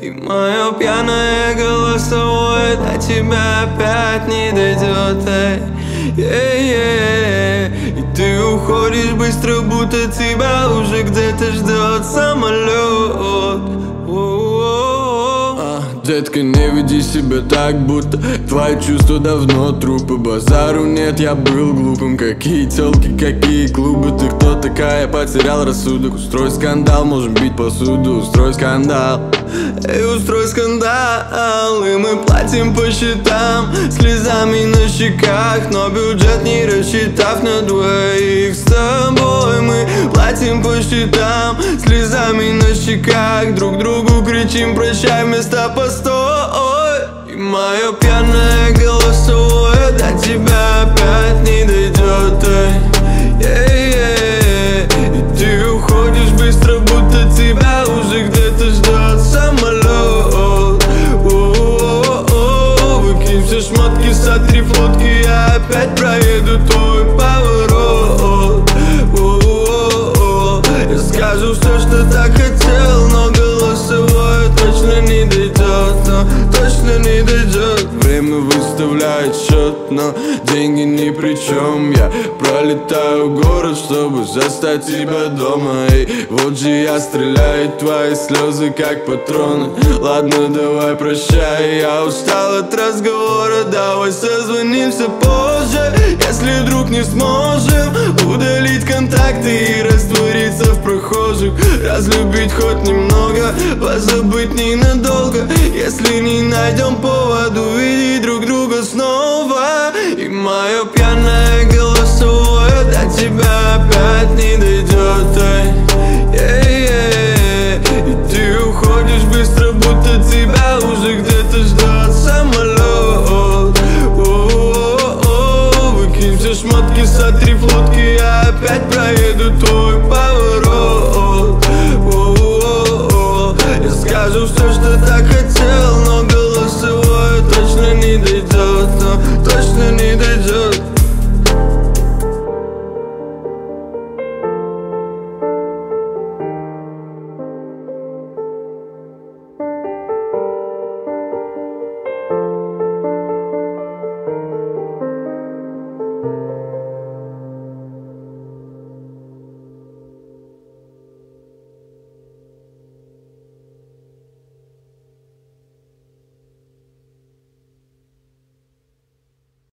И мое пьяное голосовое до тебя опять не дойдет, и ты уходишь быстро, будто тебя уже где-то ждет самолет. Детка, не веди себя так, будто твои чувства давно трупы. Базару нет, я был глупым. Какие тёлки, какие клубы. Ты кто такая, потерял рассудок. Устрой скандал, можем бить посуду. Устрой скандал, устрой скандал. И мы платим по счетам, слезами на щеках, но бюджет не рассчитав на двоих. С тобой мы платим по счетам, слезами на щеках, друг другу кричим прощай вместо постой. И мое пьяное голосовое до тебя опять не дойдет, и ты уходишь быстро, будто тебя уже где-то ждет самолет. Выкинь все шмотки, сотри фотки, я опять проеду твой поворот. Я скажу все, что так хотел, но голосовое точно не дойдет, точно не дойдет. Время выставляет счет, но деньги ни при чем. Я пролетаю город, чтобы застать тебя дома. И вот же я стреляю, твои слезы как патроны. Ладно, давай прощай, я устал от разговора. Давай созвонимся позже, если вдруг не сможем удалить контакты и раствориться в прохожих. Разлюбить хоть немного, позабыть ненадолго. Если не найдем повод увидеть друг друга снова. И мое пьяное голосовое до тебя опять не дойдет,